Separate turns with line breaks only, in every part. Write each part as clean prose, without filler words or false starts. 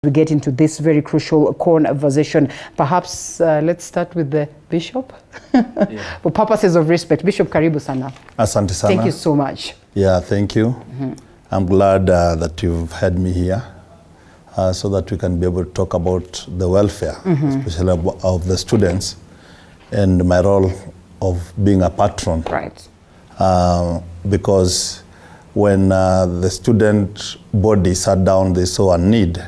We get into this very crucial conversation. Perhaps let's start with the Bishop. For purposes of respect. Bishop, karibu sana.
Asante sana.
Thank you so much.
Yeah, thank you. I'm glad that you've had me here so that we can be able to talk about the welfare, especially of the students, and my role of being a patron.
Right.
Because when the student body sat down, they saw a need.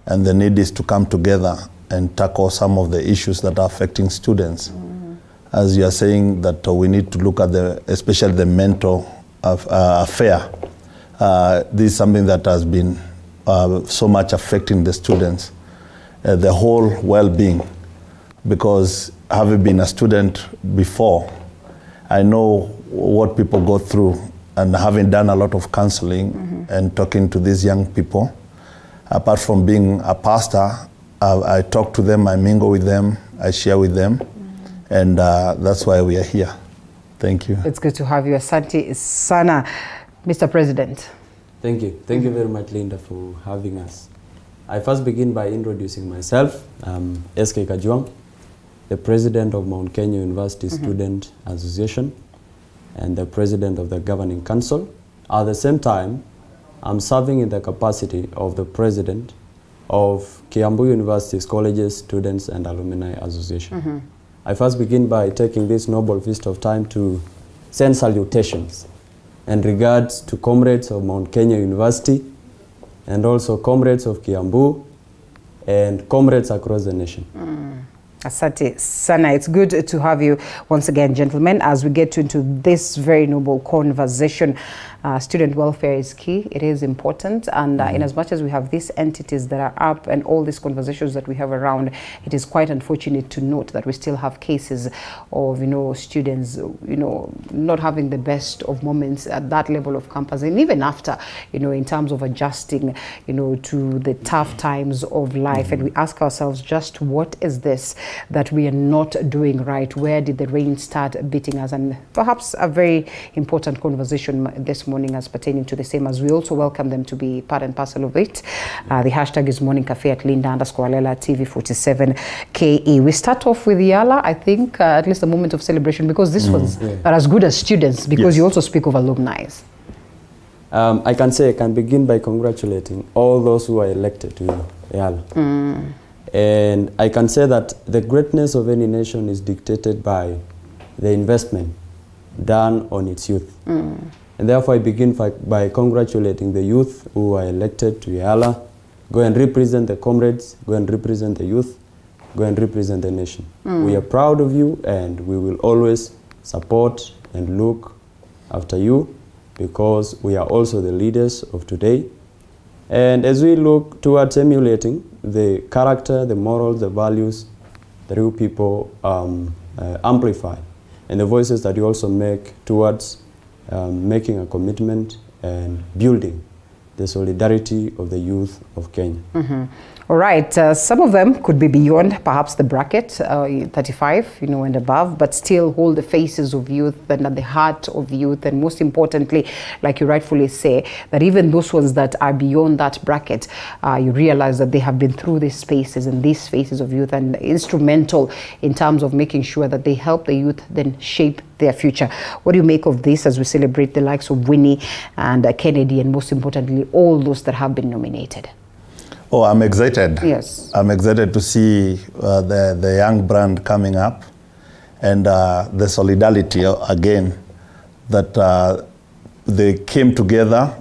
And the need is to come together and tackle some of the issues that are affecting students. As you are saying that we need to look at especially the mental affair. This is something that has been so much affecting the students, the whole well-being. Because having been a student before, I know what people go through, and having done a lot of counseling and talking to these young people. Apart from being a pastor, I talk to them, I mingle with them, I share with them, and that's why we are here. Thank you.
It's good to have you. Asante sana, Mr. President.
Thank you. Thank you very much, Linda, for having us. I first begin by introducing myself. I'm SK Kajuang, the president of Mount Kenya University Student Association and the president of the Governing Council. At the same time, I'm serving in the capacity of the president of Kiambu University's Colleges, Students and Alumni Association. I first begin by taking this noble feast of time to send salutations and regards to comrades of Mount Kenya University and also comrades of Kiambu and comrades across the nation.
Asante sana. It's good to have you once again, gentlemen, as we get into this very noble conversation. Student welfare is key. It is important, and in as much as we have these entities that are up and all these conversations that we have around, it is quite unfortunate to note that we still have cases of students not having the best of moments at that level of campus, and even after in terms of adjusting to the tough times of life. And we ask ourselves, just what is this that we are not doing right? Where did the rain start beating us? And perhaps a very important conversation this morning as pertaining to the same, as we also welcome them to be part and parcel of it. The hashtag is Morning Cafe at Linda_Lela TV47 KE. We start off with Yala, I think, at least a moment of celebration, because this ones are as good as students, because you also speak of alumni.
I can begin by congratulating all those who are elected to Yala. And I can say that the greatness of any nation is dictated by the investment done on its youth. And therefore I begin by congratulating the youth who are elected to Yala. Go and represent the comrades, go and represent the youth, go and represent the nation. We are proud of you, and we will always support and look after you, because we are also the leaders of today. And as we look towards emulating the character, the morals, the values that you people amplify, and the voices that you also make towards making a commitment and building the solidarity of the youth of Kenya.
All right, some of them could be beyond perhaps the bracket, 35, and above, but still hold the faces of youth and at the heart of youth. And most importantly, like you rightfully say, that even those ones that are beyond that bracket, you realize that they have been through these spaces and these faces of youth, and instrumental in terms of making sure that they help the youth then shape their future. What do you make of this as we celebrate the likes of Winnie and Kennedy, and most importantly, all those that have been nominated?
Oh, I'm excited.
Yes.
I'm excited to see the young brand coming up, and the solidarity again, that they came together.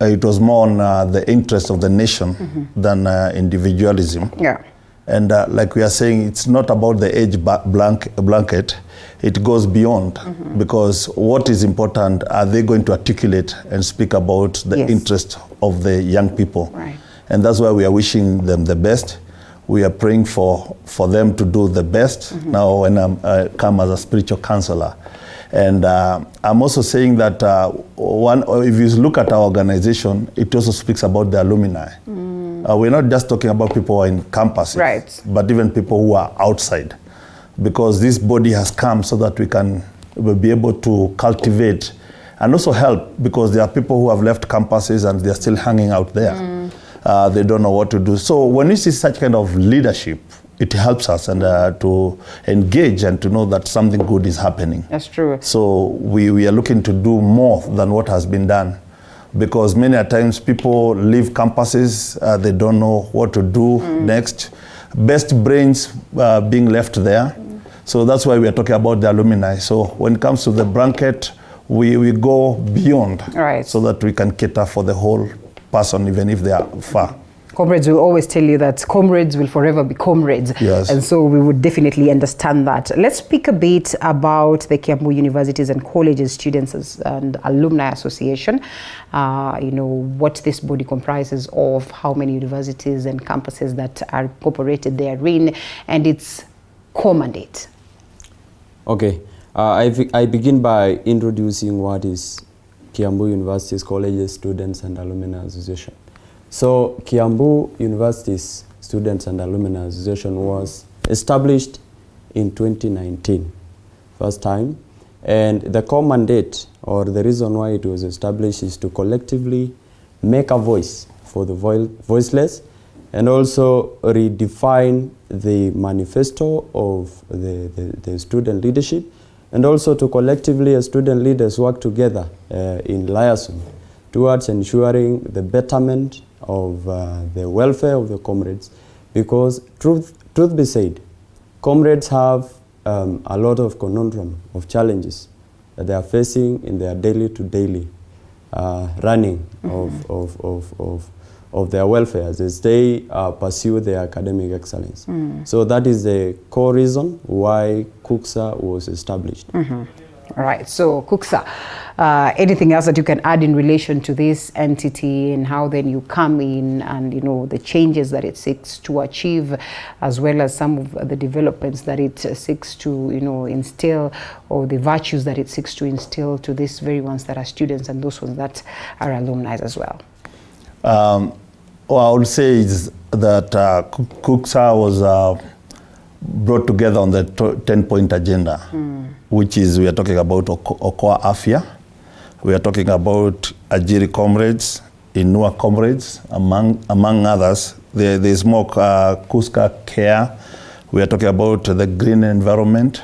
It was more on the interest of the nation than individualism.
Yeah.
And like we are saying, it's not about the age blanket. It goes beyond, because what is important, are they going to articulate and speak about the interest of the young people?
Right.
And that's why we are wishing them the best. We are praying for them to do the best. Now, when I come as a spiritual counselor. And I'm also saying that if you look at our organization, it also speaks about the alumni. We're not just talking about people who are in campuses,
right,
but even people who are outside. Because this body has come so that we can be able to cultivate and also help, because there are people who have left campuses and they're still hanging out there. They don't know what to do. So when we see such kind of leadership, it helps us and to engage and to know that something good is happening.
That's true.
So we are looking to do more than what has been done, because many a times people leave campuses, they don't know what to do next. Best brains being left there. So that's why we are talking about the alumni. So when it comes to the blanket, we go beyond,
right,
so that we can cater for the whole person, even if they are far.
Comrades will always tell you that comrades will forever be comrades.
Yes.
And so we would definitely understand that. Let's speak a bit about the Kiambu Universities and Colleges Students and Alumni Association. What this body comprises of, how many universities and campuses that are incorporated therein, and its core mandate.
Okay. I begin by introducing what is Kiambu Universities, Colleges, Students and Alumni Association. So Kiambu University's Students and Alumni Association was established in 2019, first time. And the core mandate, or the reason why it was established, is to collectively make a voice for the voiceless, and also redefine the manifesto of the student leadership, and also to collectively as student leaders work together in liaison towards ensuring the betterment of the welfare of the comrades, because truth be said, comrades have a lot of conundrum of challenges that they are facing in their daily to daily running of their welfare as they pursue their academic excellence. So that is the core reason why KUCSA was established.
All right, so KUCSA, anything else that you can add in relation to this entity and how then you come in and, the changes that it seeks to achieve, as well as some of the developments that it seeks to, instill, or the virtues that it seeks to instill to these very ones that are students and those ones that are alumni as well?
What I would say is that KUCSA was brought together on the 10-point agenda, which is, we are talking about Okoa Afya, we are talking about Ajiri comrades, Inua comrades, among others. There's more KUSKA care. We are talking about the green environment.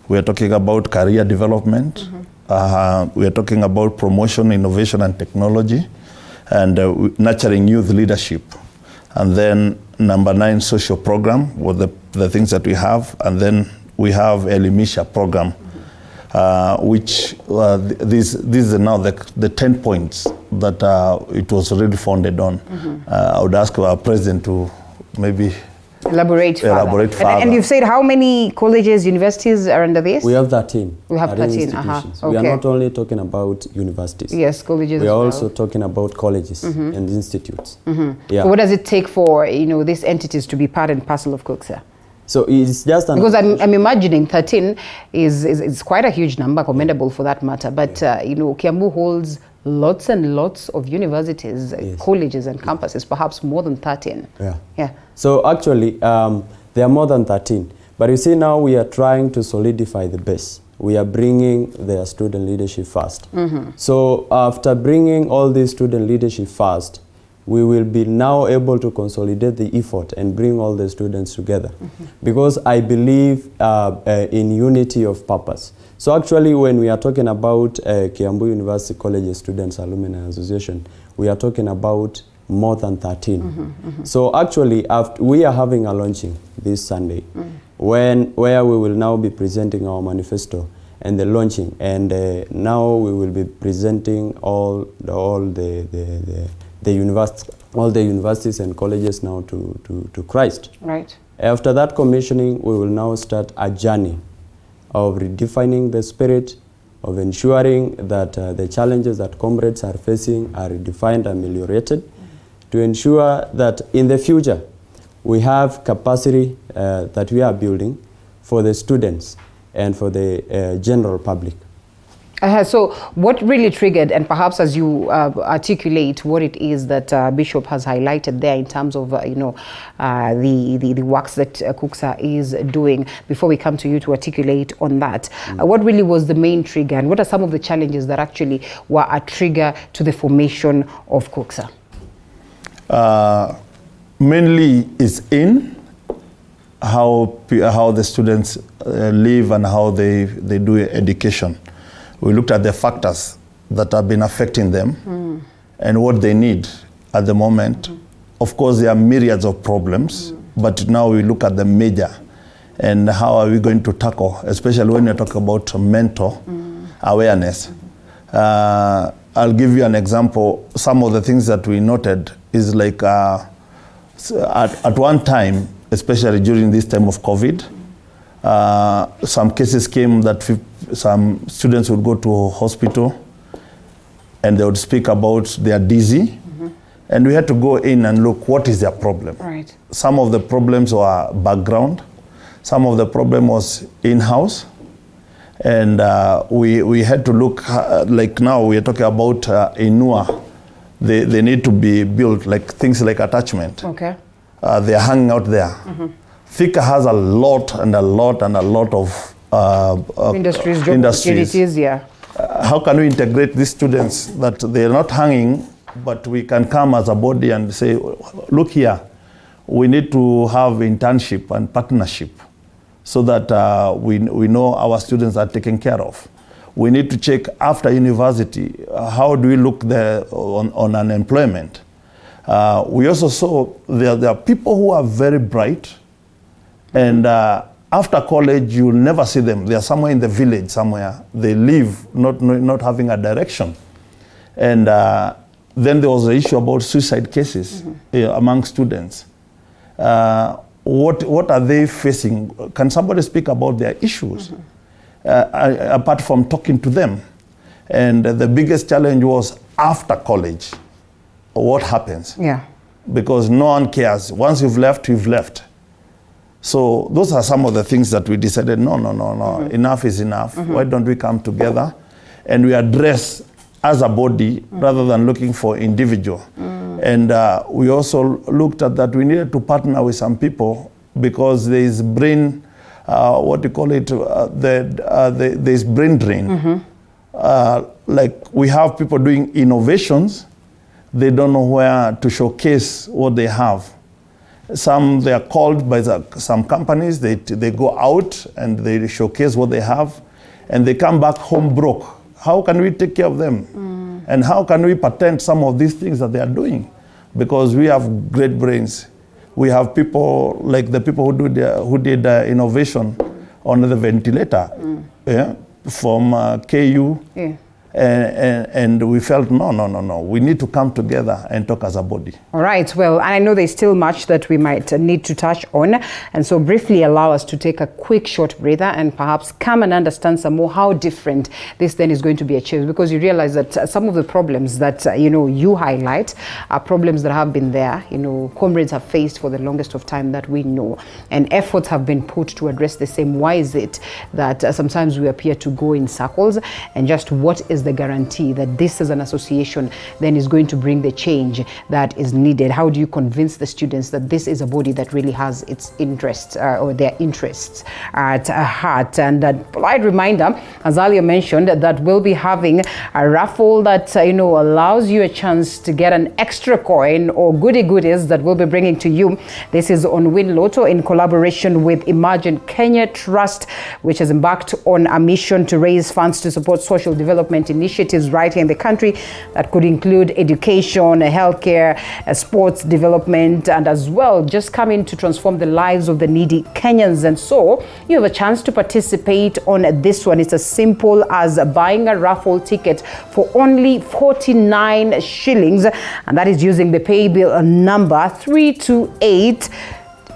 We are talking about career development. We are talking about promotion, innovation and technology, and nurturing youth leadership. And then number 9, social program, with the things that we have. And then we have Elimisha program, which these are now the 10 points that it was really founded on. I would ask our president to maybe
elaborate further. And you've said how many colleges, universities are under this?
We have 13.
We have 13.
Okay. We are not only talking about universities.
Yes, colleges.
We are also talking about colleges and institutes. Yeah.
So what does it take for these entities to be part and parcel of KUCSA?
So it's just
because I'm imagining 13 is quite a huge number, commendable for that matter. But Kiambu holds lots and lots of universities, colleges and campuses, perhaps more than 13. Yeah.
So actually, there are more than 13. But you see, now we are trying to solidify the base. We are bringing their student leadership first. So after bringing all these student leadership first, we will be now able to consolidate the effort and bring all the students together. Because I believe in unity of purpose. So actually, when we are talking about Kiambu University College Students Alumni Association, we are talking about more than 13. So actually, we are having a launching this Sunday, where we will now be presenting our manifesto and the launching, and now we will be presenting all the universities and colleges now to Christ.
Right.
After that commissioning, we will now start a journey of redefining the spirit, of ensuring that the challenges that comrades are facing are redefined and ameliorated, to ensure that in the future we have capacity that we are building for the students and for the general public.
So what really triggered, and perhaps as you articulate what it is that Bishop has highlighted there in terms of the works that KUCSA is doing, before we come to you to articulate on that, what really was the main trigger, and what are some of the challenges that actually were a trigger to the formation of KUCSA?
mainly is in how the students live and how they do education. We looked at the factors that have been affecting them and what they need at the moment. Of course, there are myriads of problems, but now we look at the major and how are we going to tackle, especially when you talk about mental awareness. I'll give you an example. Some of the things that we noted is like at one time, especially during this time of COVID, some cases came that some students would go to hospital and they would speak about they are dizzy. And we had to go in and look what is their problem.
Right.
Some of the problems were background. Some of the problem was in-house. And we had to look, like now we are talking about Inua. They need to be built, like things like attachment.
Okay.
They are hanging out there. Thika has a lot of
Industries, job opportunities, yeah.
How can we integrate these students that they're not hanging, but we can come as a body and say, look here, we need to have internship and partnership so that we know our students are taken care of. We need to check after university, how do we look there on unemployment? We also saw there are people who are very bright, and after college, you'll never see them. They are somewhere in the village somewhere. They live not having a direction. And then there was the issue about suicide cases among students. What are they facing? Can somebody speak about their issues apart from talking to them? And the biggest challenge was after college. What happens?
Yeah.
Because no one cares. Once you've left, you've left. So those are some of the things that we decided, no, enough is enough. Why don't we come together and we address as a body rather than looking for individual. And we also looked at that we needed to partner with some people because there is brain, what do you call it, there's brain drain. Like we have people doing innovations, they don't know where to showcase what they have. Some, they are called by some companies, they go out and they showcase what they have, and they come back home broke. How can we take care of them? And how can we patent some of these things that they are doing? Because we have great brains. We have people like the people who did innovation on the ventilator from KU. Yeah. And we felt, no, we need to come together and talk as a body.
All right, well, I know there's still much that we might need to touch on. And so briefly allow us to take a quick short breather and perhaps come and understand some more how different this then is going to be achieved. Because you realize that some of the problems that, you highlight are problems that have been there, comrades have faced for the longest of time that we know. And efforts have been put to address the same. Why is it that sometimes we appear to go in circles, and just what is the guarantee that this as an association then is going to bring the change that is needed? How do you convince the students that this is a body that really has its interests or their interests at heart? And a polite reminder, as earlier mentioned, that we'll be having a raffle that allows you a chance to get an extra coin or goodies that we'll be bringing to you. This is on Win Lotto in collaboration with Imagine Kenya Trust, which has embarked on a mission to raise funds to support social development initiatives right here in the country that could include education, healthcare, sports development, and as well just coming to transform the lives of the needy Kenyans. And so you have a chance to participate on this one. It's as simple as buying a raffle ticket for only 49 shillings, and that is using the pay bill number 328.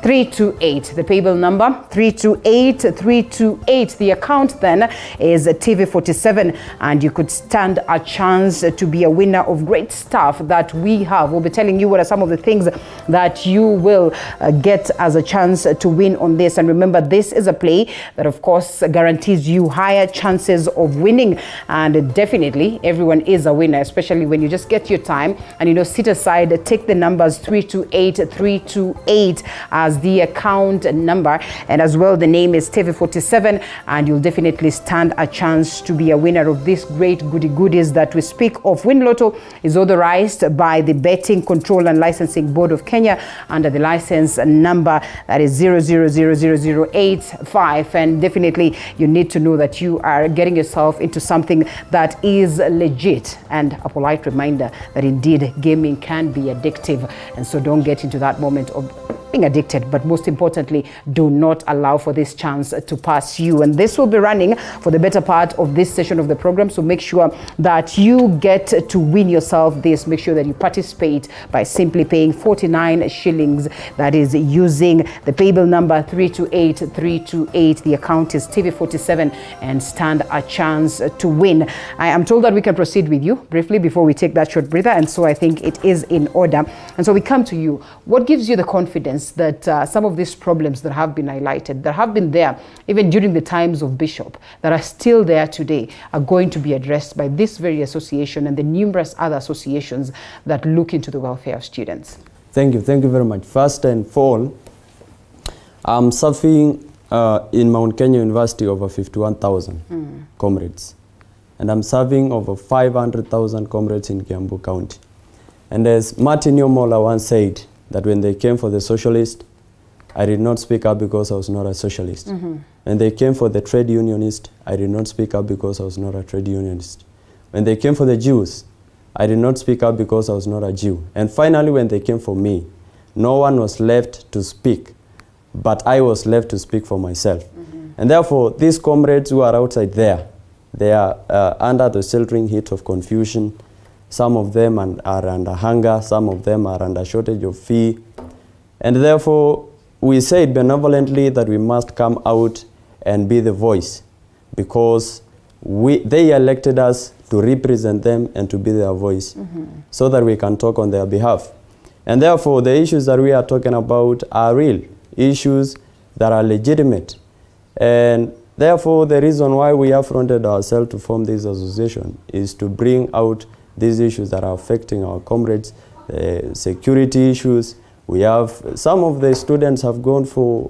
The paybill number 328328. The account then is TV47, and you could stand a chance to be a winner of great stuff that we have. We'll be telling you what are some of the things that you will get as a chance to win on this. And remember, this is a play that of course guarantees you higher chances of winning, and definitely everyone is a winner, especially when you just get your time and sit aside, take the numbers 328328 as as the account number, and as well the name is TV47, and you'll definitely stand a chance to be a winner of this great goodies that we speak of. Win Lotto is authorized by the Betting Control and Licensing Board of Kenya under the license number that is 0000085, and definitely you need to know that you are getting yourself into something that is legit. And a polite reminder that indeed gaming can be addictive, and so don't get into that moment of being addicted, but most importantly, do not allow for this chance to pass you. And this will be running for the better part of this session of the program, so make sure that you get to win yourself this. Make sure that you participate by simply paying 49 shillings, that is using the paybill number 328328. The account is TV47, and stand a chance to win. I am told that we can proceed with you briefly before we take that short breather, and so I think it is in order. And so we come to you. What gives you the confidence that some of these problems that have been highlighted, that have been there even during the times of Bishop, that are still there today, are going to be addressed by this very association and the numerous other associations that look into the welfare of students?
Thank you very much. First and foremost, I'm serving in Mount Kenya University over 51,000 comrades, and I'm serving over 500,000 comrades in Kiambu County. And as Martin Yomola once said, that when they came for the socialist, I did not speak up because I was not a socialist. When they came for the trade unionist, I did not speak up because I was not a trade unionist. When they came for the Jews, I did not speak up because I was not a Jew. And finally, when they came for me, no one was left to speak, but I was left to speak for myself. And therefore, these comrades who are outside there, they are under the sweltering heat of confusion. Some of them are under hunger, some of them are under shortage of fee. And therefore, we said benevolently that we must come out and be the voice, because they elected us to represent them and to be their voice, so that we can talk on their behalf. And therefore, the issues that we are talking about are real issues that are legitimate. And therefore, the reason why we have fronted ourselves to form this association is to bring out these issues that are affecting our comrades, security issues. We have, some of the students have gone for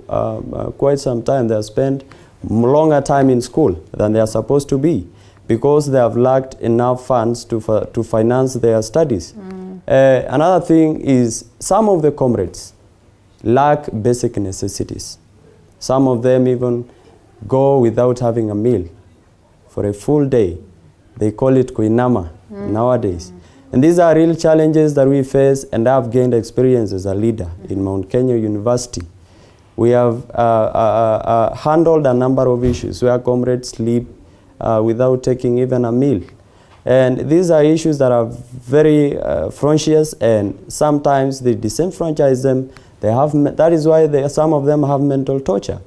quite some time. They have spent longer time in school than they are supposed to be, because they have lacked enough funds to finance their studies. Another thing is, some of the comrades lack basic necessities. Some of them even go without having a meal for a full day. They call it kuinama nowadays. And these are real challenges that we face, and I have gained experience as a leader in Mount Kenya University. We have handled a number of issues where comrades sleep without taking even a meal. And these are issues that are very ferocious, and sometimes they disenfranchise them. That is why some of them have mental torture.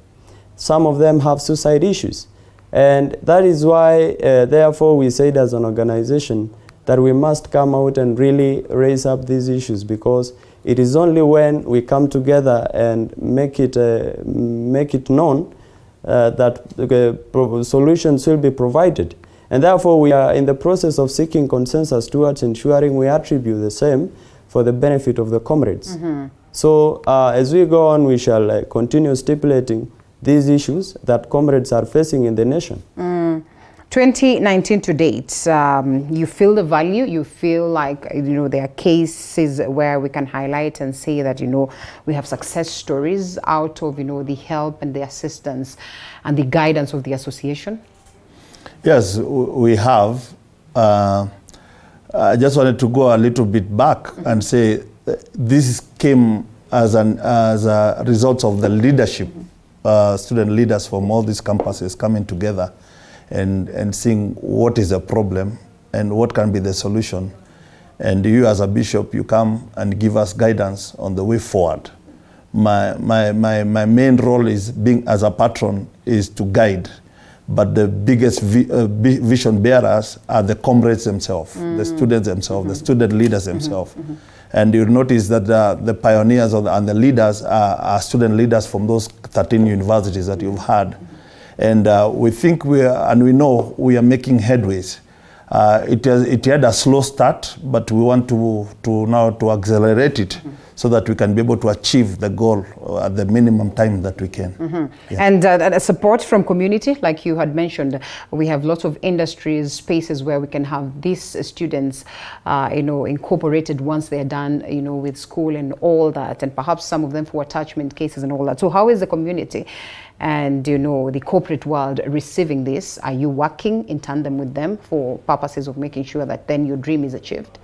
Some of them have suicide issues. And that is why, therefore, we said as an organization that we must come out and really raise up these issues, because it is only when we come together and make it known that solutions will be provided. And therefore, we are in the process of seeking consensus towards ensuring we attribute the same for the benefit of the comrades. So as we go on, we shall continue stipulating these issues that comrades are facing in the nation.
2019 to date, you feel the value, you feel like, there are cases where we can highlight and say that, we have success stories out of, the help and the assistance and the guidance of the association?
Yes, we have. I just wanted to go a little bit back and say this came as a result of the leadership, student leaders from all these campuses coming together and seeing what is the problem and what can be the solution. And you as a bishop, you come and give us guidance on the way forward. My main role is as a patron is to guide, but the biggest vision bearers are the comrades themselves, the students themselves, the student leaders themselves. And you'll notice that the pioneers and the leaders are student leaders from those 13 universities that you've had. And we think we know we are making headways. It had a slow start, but we want to now accelerate it so that we can be able to achieve the goal at the minimum time that we can. Yeah.
And support from community, like you had mentioned, we have lots of industries, spaces where we can have these students, incorporated once they're done, with school and all that, and perhaps some of them for attachment cases and all that. So how is the community and, the corporate world receiving this? Are you working in tandem with them for purposes of making sure that then your dream is achieved?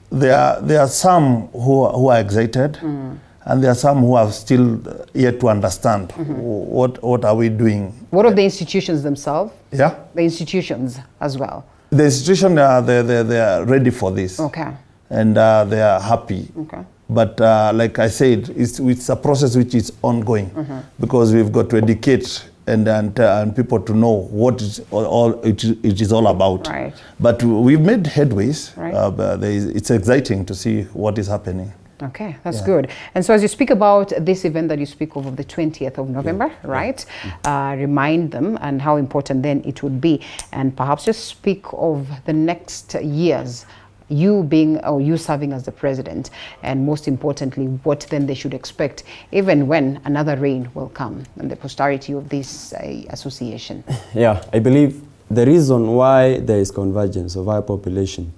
There are some who are excited, and there are some who are still yet to understand what are we doing.
What of the institutions themselves?
Yeah,
the institutions as well.
The institution they are ready for this.
Okay.
And they are happy.
Okay.
But like I said, it's a process which is ongoing, because we've got to educate and people to know what it is all about.
Right.
But we've made headways.
Right.
It's exciting to see what is happening.
Okay, that's good. And so as you speak about this event that you speak of the 20th of November, right? Remind them and how important then it would be. And perhaps just speak of the next years, you serving as the president, and most importantly, what then they should expect, even when another reign will come and the posterity of this association.
Yeah, I believe the reason why there is convergence of our population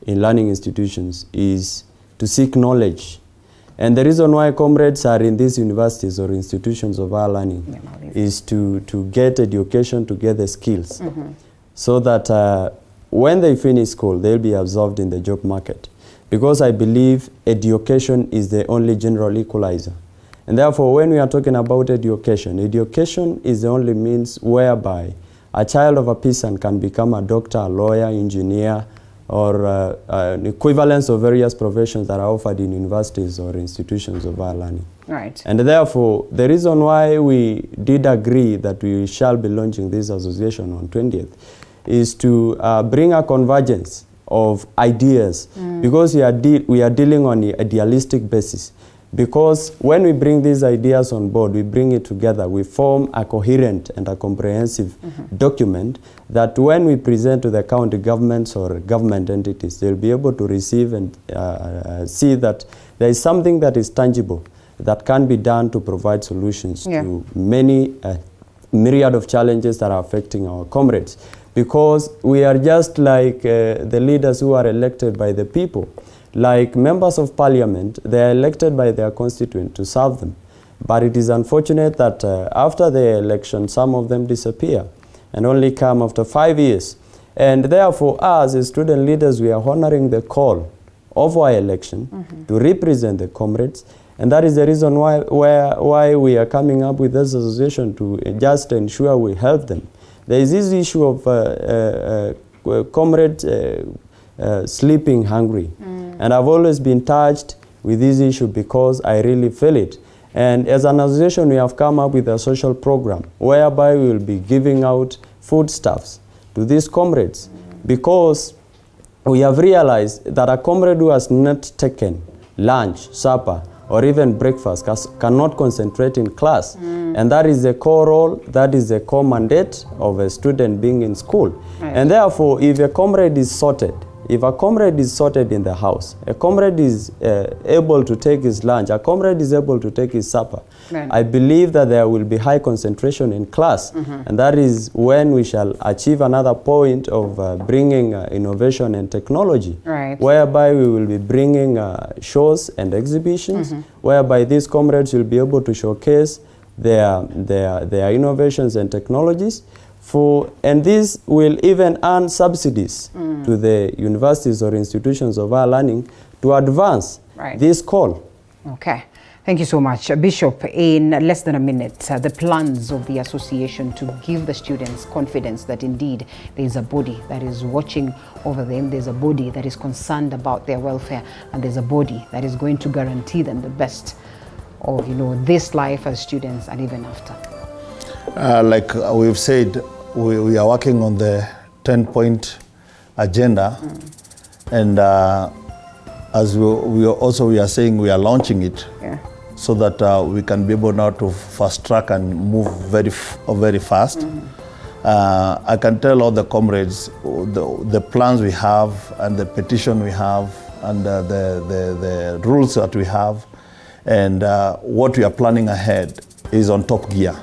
in learning institutions is to seek knowledge. And the reason why comrades are in these universities or institutions of higher learning is to get education, to get the skills, so that when they finish school, they'll be absorbed in the job market. Because I believe education is the only general equalizer. And therefore, when we are talking about education is the only means whereby a child of a peasant can become a doctor, a lawyer, engineer, or an equivalence of various professions that are offered in universities or institutions of higher learning.
Right.
And therefore, the reason why we did agree that we shall be launching this association on 20th is to bring a convergence of ideas, because we are dealing on an idealistic basis. Because when we bring these ideas on board, we bring it together, we form a coherent and a comprehensive document that when we present to the county governments or government entities, they'll be able to receive and see that there is something that is tangible that can be done to provide solutions to many myriad of challenges that are affecting our comrades. Because we are just like the leaders who are elected by the people. Like members of parliament, they are elected by their constituent to serve them. But it is unfortunate that after the election, some of them disappear and only come after 5 years. And therefore, us as student leaders, we are honoring the call of our election to represent the comrades. And that is the reason why we are coming up with this association, to just ensure we help them. There is this issue of comrades sleeping hungry. And I've always been touched with this issue because I really feel it. And as an association, we have come up with a social program whereby we will be giving out foodstuffs to these comrades, because we have realized that a comrade who has not taken lunch, supper, or even breakfast cannot concentrate in class. And that is the core role, that is the core mandate of a student being in school. Right. And therefore, if a comrade is sorted, if a comrade is sorted in the house, a comrade is able to take his lunch, a comrade is able to take his supper, right, I believe that there will be high concentration in class. And that is when we shall achieve another point of bringing innovation and technology, right, whereby we will be bringing shows and exhibitions, whereby these comrades will be able to showcase their innovations and technologies. And this will even earn subsidies to the universities or institutions of higher learning to advance this call.
Okay. Thank you so much. Bishop, in less than a minute, the plans of the association to give the students confidence that indeed there is a body that is watching over them, there's a body that is concerned about their welfare, and there's a body that is going to guarantee them the best of, this life as students and even after.
Like we've said, we are working on the 10-point agenda, and as we are saying, we are launching it, so that we can be able now to fast track and move very fast. I can tell all the comrades the plans we have and the petition we have and the rules that we have. And what we are planning ahead is on top gear.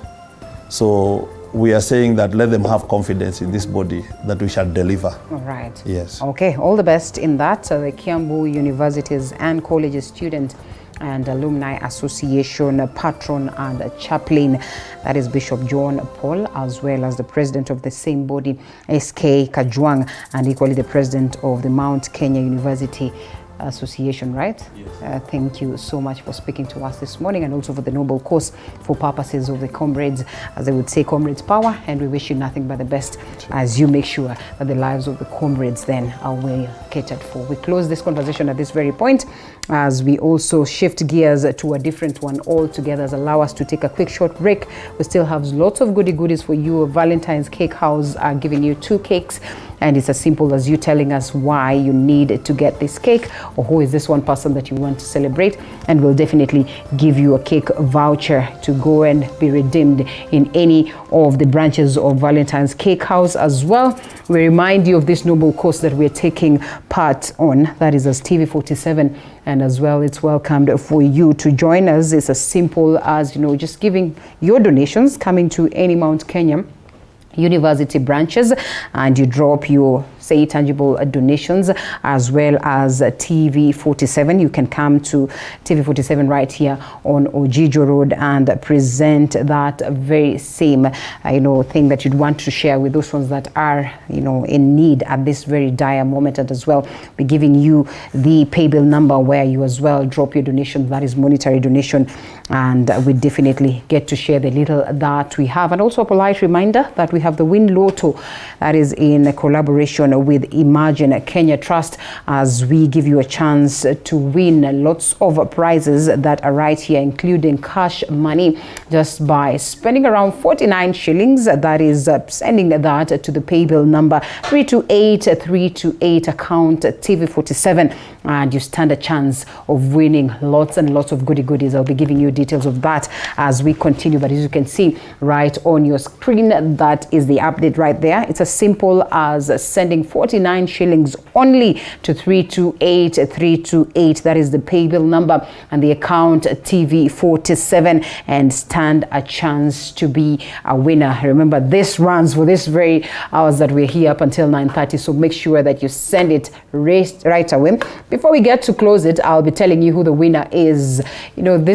So we are saying that let them have confidence in this body that we shall deliver.
All right.
Yes.
Okay, all the best in that. The Kiambu Universities and Colleges Student and Alumni Association patron and chaplain, that is Bishop John Paul, as well as the president of the same body, SK Kajwang, and equally the president of the Mount Kenya University Association, right? Yes. Thank you so much for speaking to us this morning, and also for the noble cause for purposes of the comrades, as they would say, comrades power, and we wish you nothing but the best as you make sure that the lives of the comrades then are well catered for. We close this conversation at this very point as we also shift gears to a different one altogether. Allow us to take a quick short break. We still have lots of goodies for you. Valentine's Cake House are giving you 2 cakes, and it's as simple as you telling us why you need to get this cake, or who is this one person that you want to celebrate, and we'll definitely give you a cake voucher to go and be redeemed in any of the branches of Valentine's Cake House as well. We remind you of this noble cause that we're taking part on, that is as TV47, and as well it's welcomed for you to join us. It's as simple as, just giving your donations, coming to any Mount Kenya University branches, and you drop your tangible donations, as well as TV47. You can come to TV47 right here on Ojijo Road and present that very same thing that you'd want to share with those ones that are in need at this very dire moment, and as well be giving you the pay bill number where you as well drop your donation. That is monetary donation, and we definitely get to share the little that we have. And also a polite reminder that we have the Win Lotto, that is in collaboration with Imagine Kenya Trust, as we give you a chance to win lots of prizes that are right here, including cash money, just by spending around 49 shillings. That is sending that to the pay bill number 328328, account TV47, and you stand a chance of winning lots and lots of goodies. I'll be giving you details of that as we continue, but as you can see right on your screen, that is the update right there. It's as simple as sending 49 shillings only to 328328. That is the pay bill number and the account TV47, and stand a chance to be a winner. Remember, this runs for this very hours that we're here up until 9:30, so make sure that you send it right away. Before we get to close it, I'll be telling you who the winner is. This